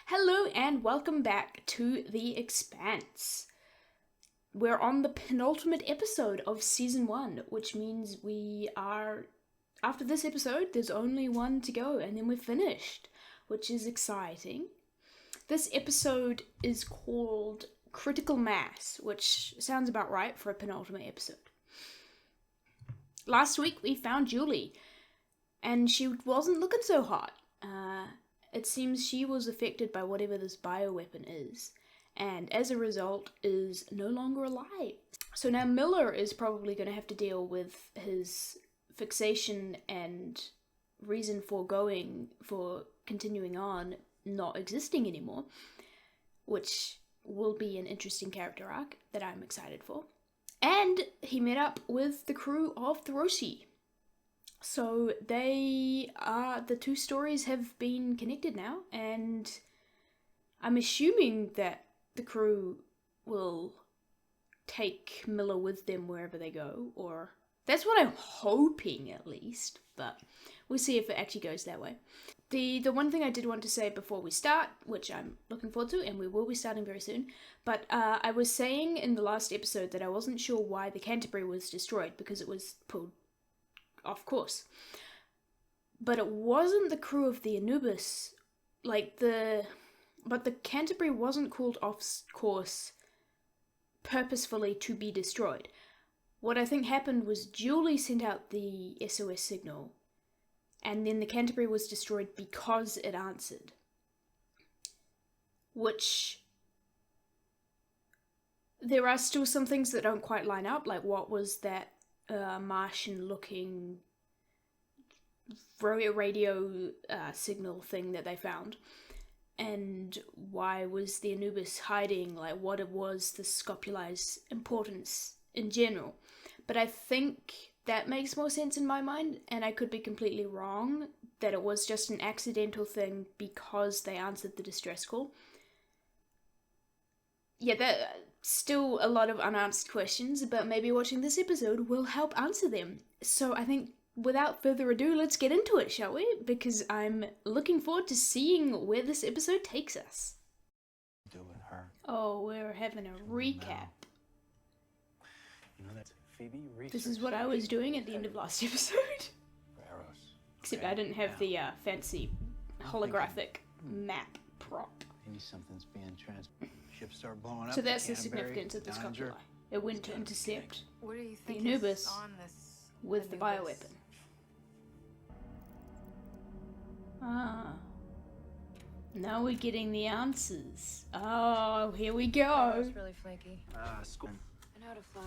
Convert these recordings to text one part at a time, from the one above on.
Hello and welcome back to The Expanse. We're on the penultimate episode of Season 1, which means after this episode, there's only one to go and then we're finished, which is exciting. This episode is called Critical Mass, which sounds about right for a penultimate episode. Last week we found Julie, and she wasn't looking so hot. It seems she was affected by whatever this bioweapon is, and as a result is no longer alive. So now Miller is probably going to have to deal with his fixation and reason for continuing on not existing anymore, which will be an interesting character arc that I'm excited for. And he met up with the crew of the Roshi. So the two stories have been connected now, and I'm assuming that the crew will take Miller with them wherever they go, or that's what I'm hoping at least, but we'll see if it actually goes that way. The one thing I did want to say before we start, which I'm looking forward to, and we will be starting very soon, but I was saying in the last episode that I wasn't sure why the Canterbury was destroyed, because it was pulled off course. But it wasn't the crew of the Anubis, but the Canterbury wasn't called off course purposefully to be destroyed. What I think happened was Julie sent out the SOS signal, and then the Canterbury was destroyed because it answered. Which, there are still some things that don't quite line up, like what was that Martian-looking radio signal thing that they found, and why was the Anubis hiding, like what it was the Scopuli's importance in general. But I think that makes more sense in my mind, and I could be completely wrong, that it was just an accidental thing because they answered the distress call. Yeah, that still a lot of unanswered questions, but maybe watching this episode will help answer them. So I think without further ado, let's get into it, shall we? Because I'm looking forward to seeing where this episode takes us. Do with her. Oh, we're having a recap. You know that Phoebe research. This is what I was doing at the end of last episode. Eros. Except I didn't have the fancy holographic map prop. Maybe something's being transferred. Ships start blowing up. So that's the significance of the Scopuli. It went to intercept What do you think the Anubis is on this with the Anubis? bioweapon. Ah. Now we're getting the answers. Oh, here we go. It's really flaky. School. I know how to fly.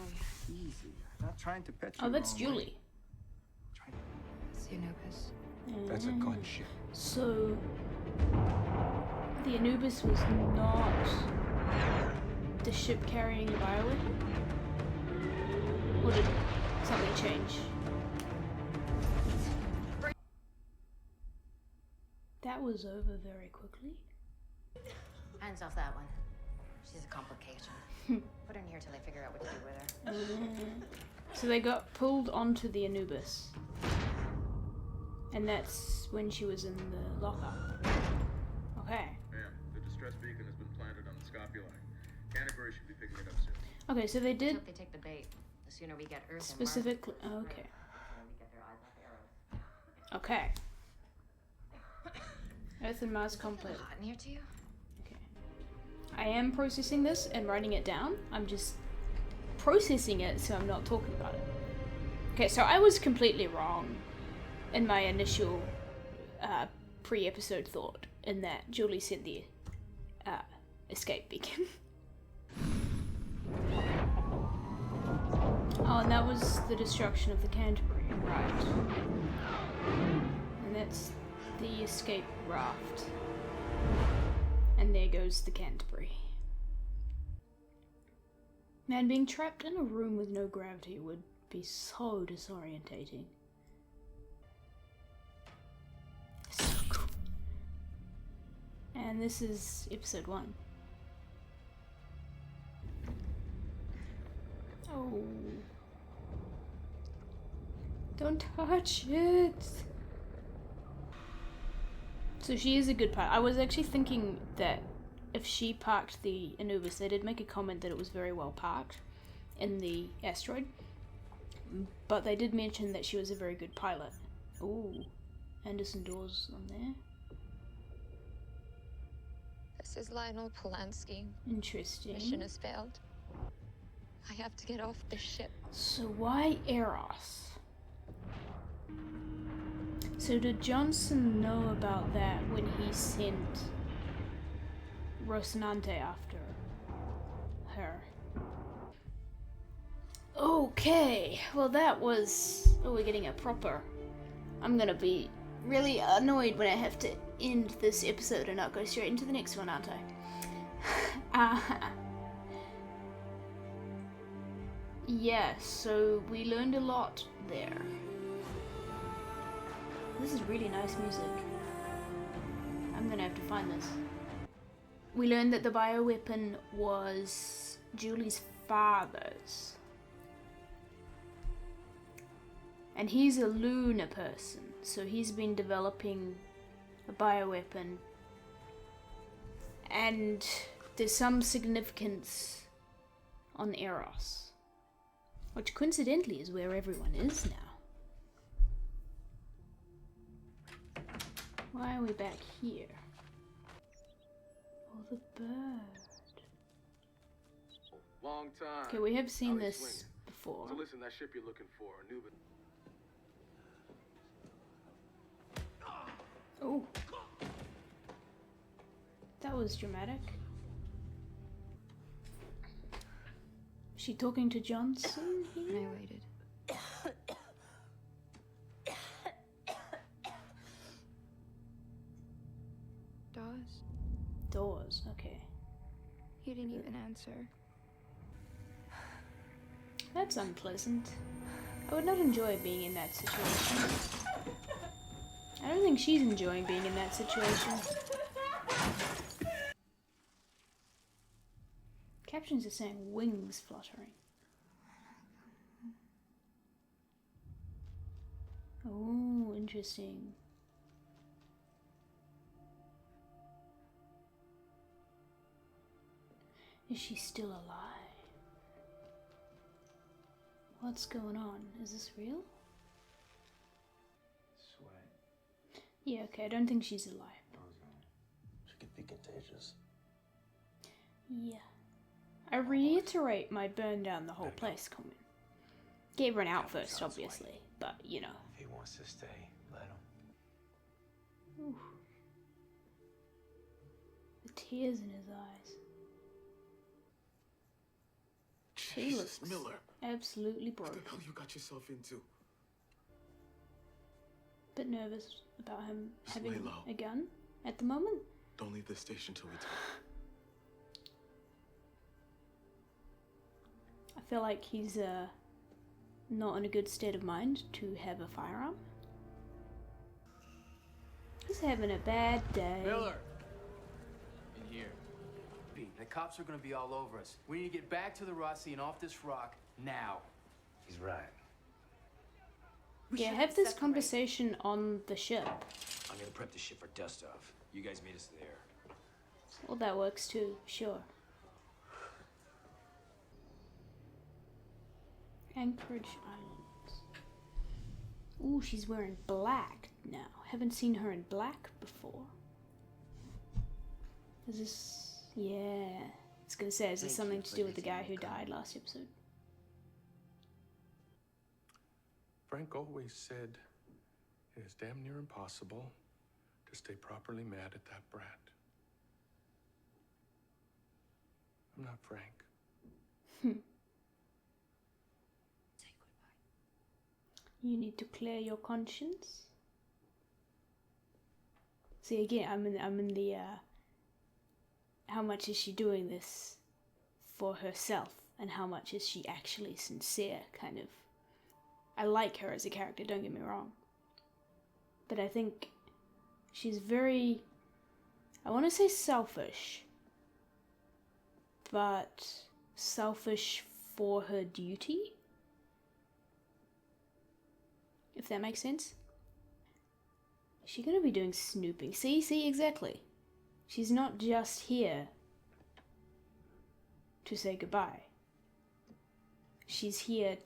Easy. Not trying to pet you. Oh, that's Julie. It's the Anubis. That's a gun ship. So, the Anubis was not the ship carrying the bioweapon? Or did something change? That was over very quickly. Hands off that one. She's a complication. Put her in here till I figure out what to do with her. So they got pulled onto the Anubis. And that's when she was in the lockup. Okay. Ma'am, the distress beacon has been planted on the Scopuli. Canterbury should be picking it up soon. Okay, so they I did hope they take the bait. The sooner we get Earth specifically. and Mars, Okay. the sooner we get their eyes off Eros. Okay. Earth and Mars complex. Hot in here to you? Okay. I am processing this and writing it down. I'm just processing it so I'm not talking about it. Okay, so I was completely wrong in my initial pre-episode thought in that Julie sent the escape beacon. Oh, and that was the destruction of the Canterbury, right. And that's the escape raft. And there goes the Canterbury. Man, being trapped in a room with no gravity would be so disorientating. So cool. And this is episode 1. Oh. Don't touch it! So she is a good pilot. I was actually thinking that if she parked the Anubis, they did make a comment that it was very well parked in the asteroid. But they did mention that she was a very good pilot. Ooh, Anderson doors on there. This is Lionel Polanski. Interesting. Mission has failed. I have to get off this ship. So why Eros? So did Johnson know about that when he sent Rocinante after her? Okay, well that was... Oh, we're getting a proper... I'm gonna be really annoyed when I have to end this episode and not go straight into the next one, aren't I? Yeah, so we learned a lot there. This is really nice music. I'm gonna have to find this. We learned that the bioweapon was Julie's father's. And he's a lunar person, so he's been developing a bioweapon. And there's some significance on Eros, which coincidentally is where everyone is now. Why are we back here? Oh, the bird. Long time. Okay, we have seen How they this swinging? before. So listen, that ship you're looking for, Anubis. Oh. That was dramatic. Is she talking to Johnson here? I waited. Dawes? Doors, okay. He didn't even answer. That's unpleasant. I would not enjoy being in that situation. I don't think she's enjoying being in that situation. Captions are saying wings fluttering. Oh, interesting. Is she still alive? What's going on? Is this real? Sweat. Yeah, okay, I don't think she's alive. She could be contagious. Yeah. I reiterate my burn down the whole place comment. Gave her an out first, obviously, but you know. If he wants to stay, let him. Ooh. The tears in his eyes. He looks Miller. absolutely What broken. the hell you got yourself into? Bit nervous about him Just having lay low. a gun at the moment. Don't leave the station till we talk. I feel like he's not in a good state of mind to have a firearm. He's having a bad day. Miller! In here. Pete, the cops are gonna be all over us. We need to get back to the Rossi and off this rock now. He's right. Yeah, have this conversation on the ship. I'm gonna prep the ship for dust off. You guys meet us there. Well, that works too, sure. Anchorage Islands. Ooh, she's wearing black now. Haven't seen her in black before. Is this... yeah. I was gonna say, is this something to do with the guy who died last episode? Frank always said it is damn near impossible to stay properly mad at that brat. I'm not Frank. You need to clear your conscience. See, again, I'm in the how much is she doing this for herself and how much is she actually sincere kind of. I like her as a character, don't get me wrong. But I think she's very, I want to say selfish, but selfish for her duty. If that makes sense. she gonna be doing snooping? See, exactly. She's not just here to say goodbye. She's here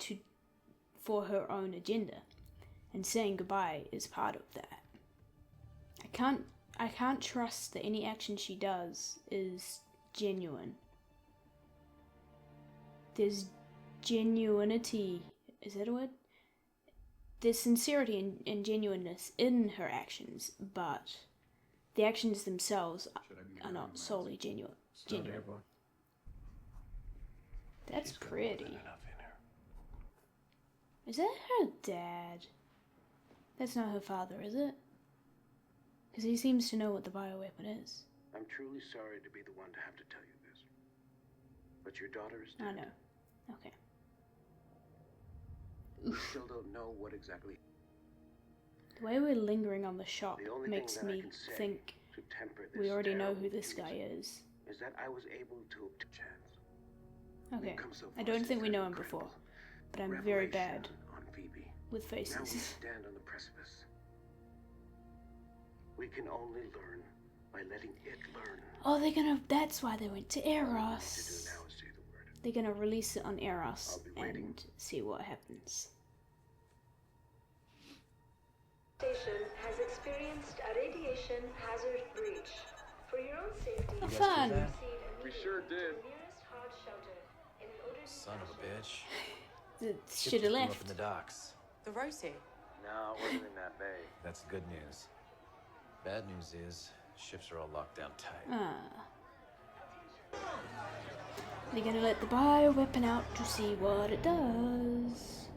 for her own agenda, and saying goodbye is part of that. I can't trust that any action she does is genuine. There's genuinity, is that a word? There's sincerity and genuineness in her actions, but the actions themselves are not solely genuine. That's pretty. Is that her dad? That's not her father, is it? Because he seems to know what the bioweapon is. I'm truly sorry to be the one to have to tell you this, but your daughter is dead. I know. Okay. We still don't know what exactly. The way we're lingering on the shop The only makes thing that I me can say think to temper this we already know who terrible this guy news is. is that I was able to obtain chance. Okay. We've come so I far don't since think we that know him incredible before, but I'm very revelation bad on Phoebe. with Now we faces. stand on the precipice. We can only learn by letting it learn. Oh, that's why they went to All we need to do Eros. now is say the word. They're gonna release it on Eros I'll be waiting. and see what happens. Station has experienced a radiation hazard breach. For your own safety, Oh, fun! We sure did. the nearest hard shelter in order to Son of a bitch. Should have Blew up left. in the docks. The Rosie. No, it wasn't in that bay. That's good news. Bad news is, ships are all locked down tight. They're gonna let the bioweapon out to see what it does.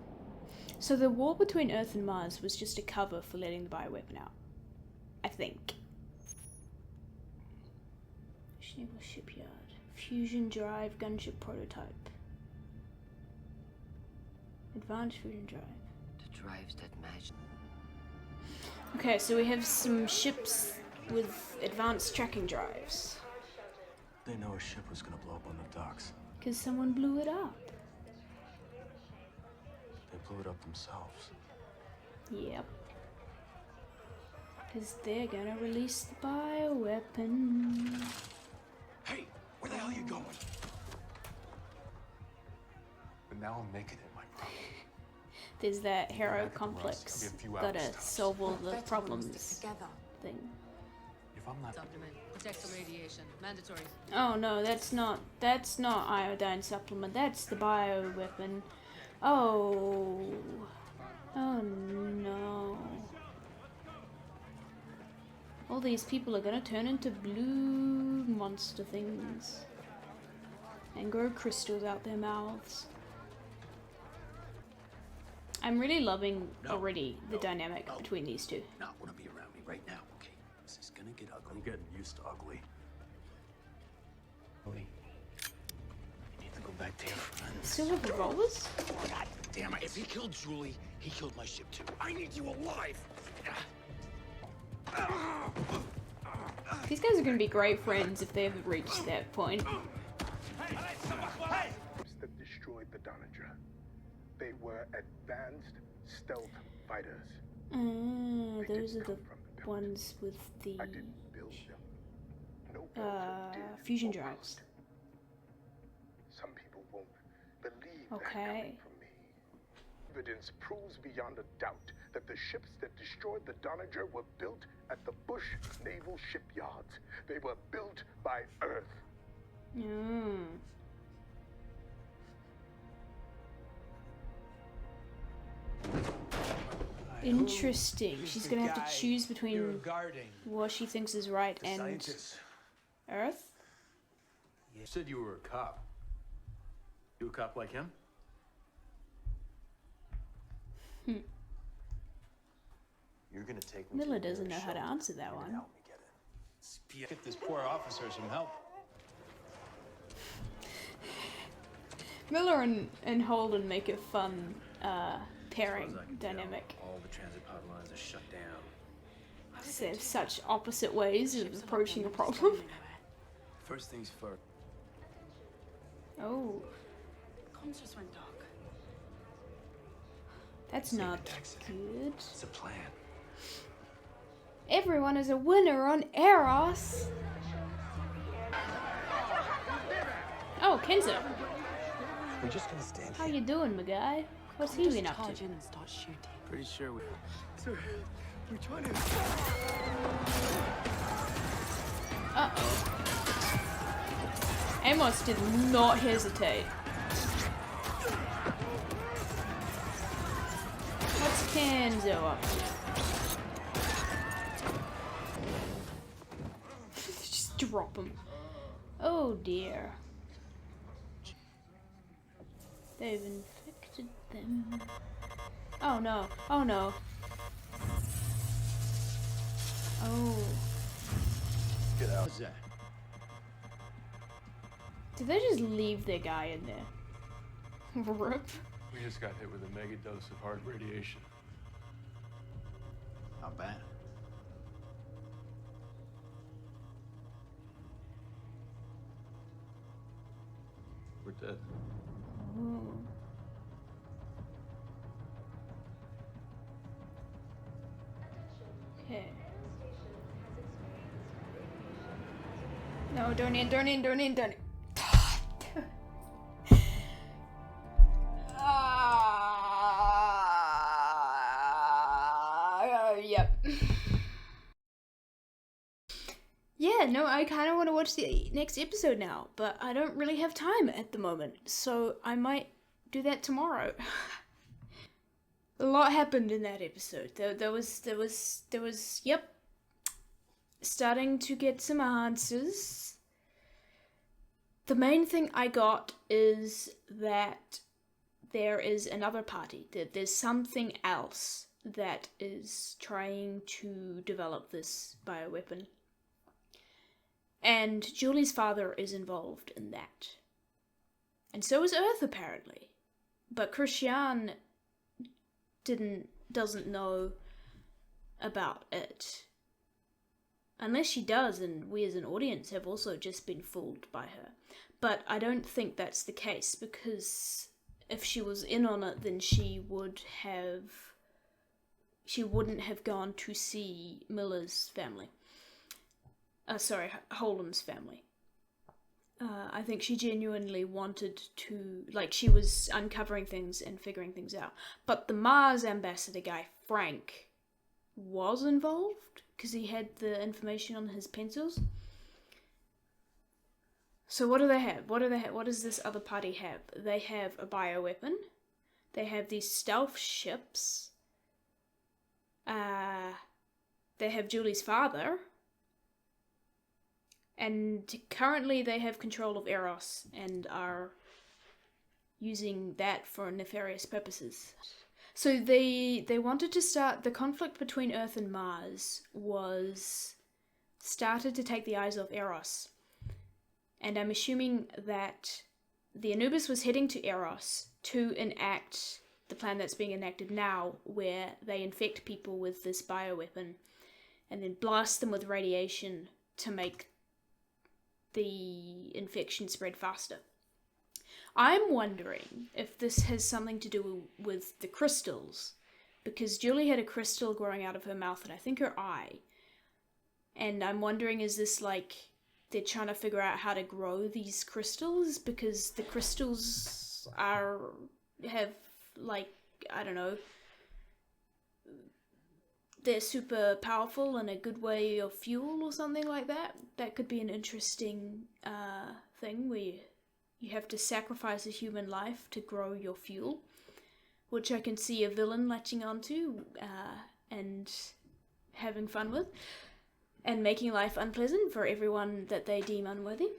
So the war between Earth and Mars was just a cover for letting the bioweapon out. I think. Naval Shipyard. Fusion drive gunship prototype. Advanced fusion drive. The drives that match. Okay, so we have some ships with advanced tracking drives. They know a ship was gonna blow up on the docks. Because someone blew it up. They blew it up themselves. Yep. Because they're gonna release the bioweapon. Hey, where the hell are you going? But now I'm making it my problem. There's that hero Back at the complex. Ross, I'll be a few Gotta hours tops. solve all the problems Together. thing. If I'm not Supplement. Protect from radiation. Mandatory. Oh no, that's not iodine supplement, that's the bioweapon. Oh. Oh no. All these people are gonna turn into blue monster things. And grow crystals out their mouths. I'm really loving already the dynamic between these two. Not wanna be around me right now, okay? This is gonna get ugly. I'm getting used to ugly. Lee, you need to go back to your friends. Still have revolvers? God damn it. If he killed Julie, he killed my ship too. I need you alive. These guys are gonna be great friends if they ever reach that point. that destroyed the Doniger. They were advanced stealth fighters. Those are the ones with the I didn't build them. No builder did fusion or drives. could. Some people won't believe that Okay. coming from me. Evidence proves beyond a doubt that the ships that destroyed the Doniger were built at the Bush Naval Shipyards. They were built by Earth. Interesting. She's gonna have to choose between what she thinks is right and Earth. You said you were a cop. You a cop like him? You're gonna take me Miller to the doesn't know nearest how to shelter. answer that You're gonna one. help me get in. Get this poor officer some help. Miller and Holden make a fun pairing dynamic. All the transit pod lines are shut down. They're such opposite ways of approaching a problem. First things first. Oh, Comms just went dark. that's not good. It's a plan. Everyone is a winner on Eros. Oh, Kenzo. We're just gonna stand How you doing, my guy? What's he been up to? Charge in and start shooting. Pretty sure we. Sir, we're trying to. Uh-oh. Amos did not hesitate. What's Kenzo up to? Just drop him. Oh dear. They've infected them. Oh no. Oh no. Oh. Get out. What's that? Did they just leave their guy in there? Rip. We just got hit with a mega dose of hard radiation. Not bad. We're dead. Ooh. Okay. No, don't in. Yep. Yeah, no, I kind of want to watch the next episode now, but I don't really have time at the moment, so I might do that tomorrow. A lot happened in that episode. There was, yep, starting to get some answers. The main thing I got is that there is another party, that there's something else that is trying to develop this bioweapon. And Julie's father is involved in that. And so is Earth, apparently. But Chrisjen doesn't know about it. Unless she does, and we as an audience have also just been fooled by her. But I don't think that's the case, because if she was in on it, then she wouldn't have gone to see Miller's family. Holden's family. I think she genuinely wanted to, like, she was uncovering things and figuring things out. But the Mars ambassador guy, Frank, was involved because he had the information on his pencils. So what do they have? What does this other party have? They have a bioweapon. They have these stealth ships. They have Julie's father. And currently they have control of Eros and are using that for nefarious purposes. So they wanted to start, the conflict between Earth and Mars started to take the eyes off Eros. And I'm assuming that the Anubis was heading to Eros to enact the plan that's being enacted now, where they infect people with this bioweapon and then blast them with radiation to make the infection spread faster. I'm wondering if this has something to do with the crystals, because Julie had a crystal growing out of her mouth and I think her eye. And I'm wondering, is this like they're trying to figure out how to grow these crystals, because the crystals have like, I don't know, they're super powerful and a good way of fuel or something like that. That could be an interesting thing where you have to sacrifice a human life to grow your fuel, which I can see a villain latching onto and having fun with, and making life unpleasant for everyone that they deem unworthy.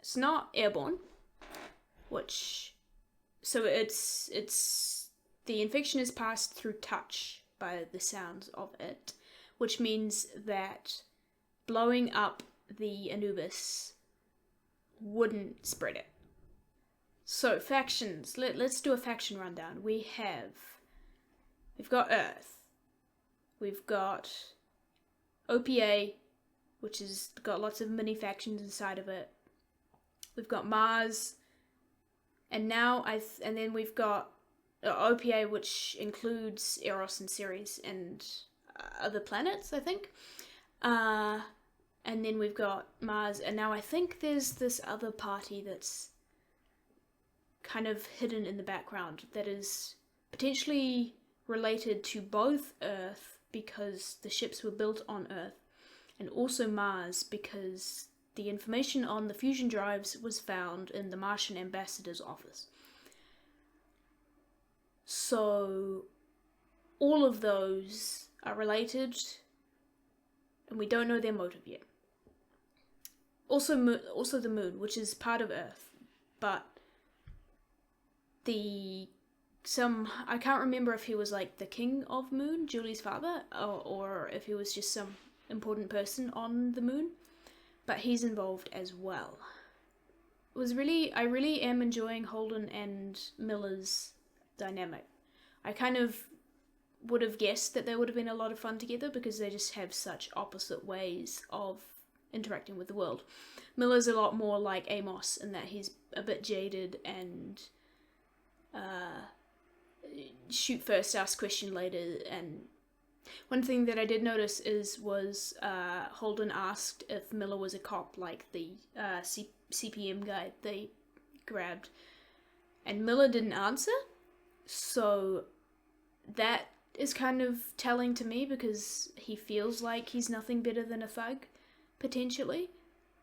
It's not airborne, so it's the infection is passed through touch by the sounds of it, which means that blowing up the Anubis wouldn't spread it. So factions, let's do a faction rundown. We've got Earth, we've got OPA, which has got lots of mini factions inside of it. We've got Mars, and then we've got OPA, which includes Eros and Ceres and other planets, I think. And then we've got Mars, and now I think there's this other party that's kind of hidden in the background that is potentially related to both Earth because the ships were built on Earth, and also Mars because the information on the fusion drives was found in the Martian ambassador's office. So all of those are related, and we don't know their motive yet. Also the moon, which is part of Earth, but I can't remember if he was like the king of Moon, Julie's father, or if he was just some important person on the moon, but he's involved as well. I really am enjoying Holden and Miller's dynamic. I kind of would have guessed that they would have been a lot of fun together because they just have such opposite ways of interacting with the world. Miller's a lot more like Amos in that he's a bit jaded and shoot first, ask question later. And one thing that I did notice was Holden asked if Miller was a cop like the CPM guy they grabbed, and Miller didn't answer. So that is kind of telling to me because he feels like he's nothing better than a thug, potentially.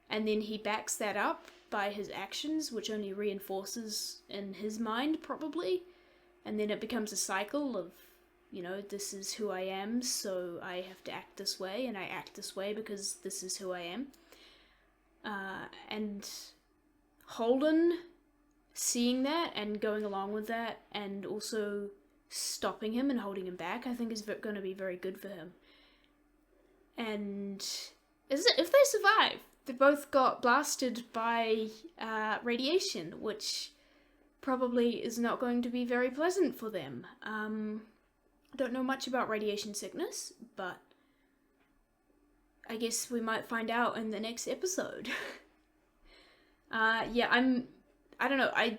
And then he backs that up by his actions, which only reinforces in his mind, probably. And then it becomes a cycle of, this is who I am, so I have to act this way, and I act this way because this is who I am. And Holden seeing that and going along with that, and also stopping him and holding him back, I think is going to be very good for him. And if they survive, they both got blasted by radiation, which probably is not going to be very pleasant for them. I don't know much about radiation sickness, but I guess we might find out in the next episode. I don't know, I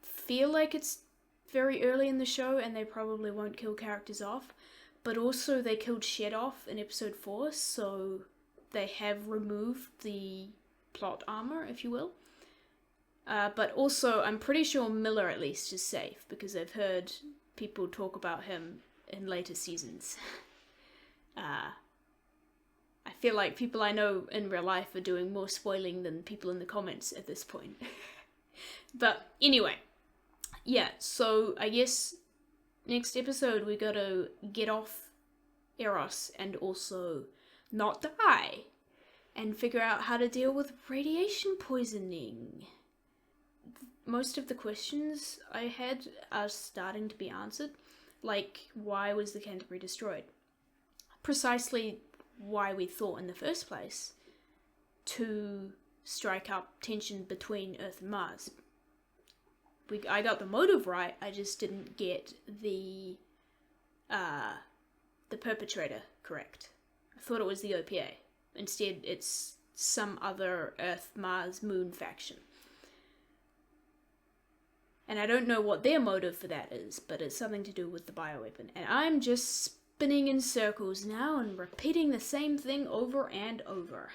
feel like it's very early in the show and they probably won't kill characters off, but also they killed Shed off in episode 4, so they have removed the plot armor, if you will. But also, I'm pretty sure Miller at least is safe, because I've heard people talk about him in later seasons. I feel like people I know in real life are doing more spoiling than people in the comments at this point. But anyway, yeah, so I guess next episode we gotta get off Eros and also not die and figure out how to deal with radiation poisoning. Most of the questions I had are starting to be answered, like why was the Canterbury destroyed? Precisely why we thought in the first place, to strike up tension between Earth and Mars. I got the motive right, I just didn't get the perpetrator correct. I thought it was the OPA. Instead, it's some other Earth, Mars, Moon faction. And I don't know what their motive for that is, but it's something to do with the bioweapon. And I'm just spinning in circles now and repeating the same thing over and over.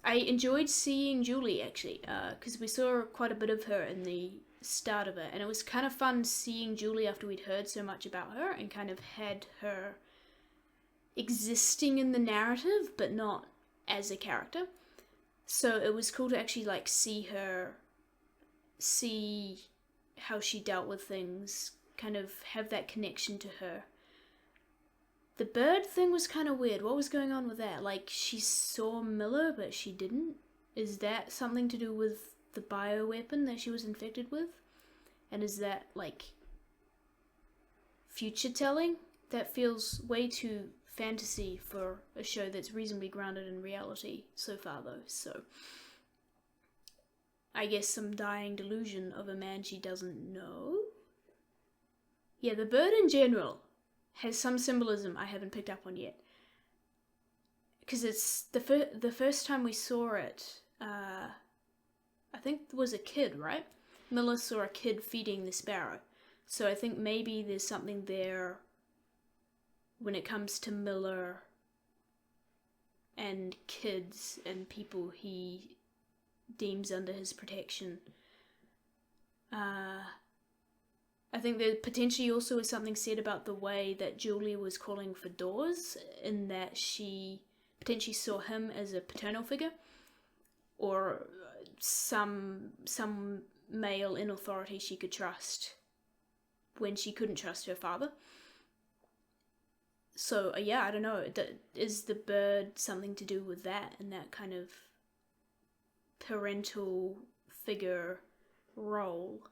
I enjoyed seeing Julie, actually, because we saw quite a bit of her in the start of it, and it was kind of fun seeing Julie after we'd heard so much about her and kind of had her existing in the narrative, but not as a character. So it was cool to actually see how she dealt with things, kind of have that connection to her. The bird thing was kind of weird. What was going on with that? Like, she saw Miller, but she didn't? Is that something to do with the bioweapon that she was infected with? And is that, like, future telling? That feels way too fantasy for a show that's reasonably grounded in reality so far, though. So, I guess some dying delusion of a man she doesn't know? Yeah, the bird in general has some symbolism I haven't picked up on yet. Because it's the first time we saw it, I think it was a kid, right? Miller saw a kid feeding the sparrow. So I think maybe there's something there when it comes to Miller and kids and people he deems under his protection. I think there potentially also is something said about the way that Julie was calling for doors, in that she potentially saw him as a paternal figure, or some male in authority she could trust when she couldn't trust her father. So yeah, I don't know, is the bird something to do with that, and that kind of parental figure role?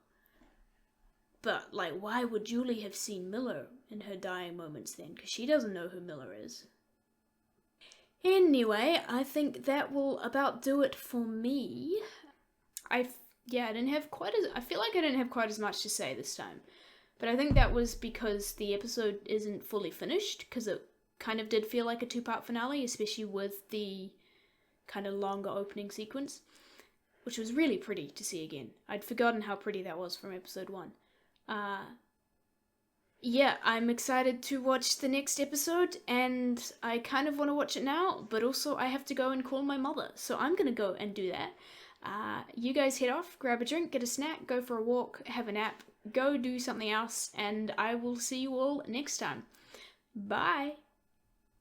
But, like, why would Julie have seen Miller in her dying moments then? Because she doesn't know who Miller is. Anyway, I think that will about do it for me. I feel like I didn't have quite as much to say this time. But I think that was because the episode isn't fully finished, because it kind of did feel like a two-part finale, especially with the kind of longer opening sequence, which was really pretty to see again. I'd forgotten how pretty that was from episode 1. Yeah, I'm excited to watch the next episode, and I kind of want to watch it now, but also I have to go and call my mother, so I'm gonna go and do that. You guys head off, grab a drink, get a snack, go for a walk, have a nap, go do something else, and I will see you all next time. Bye!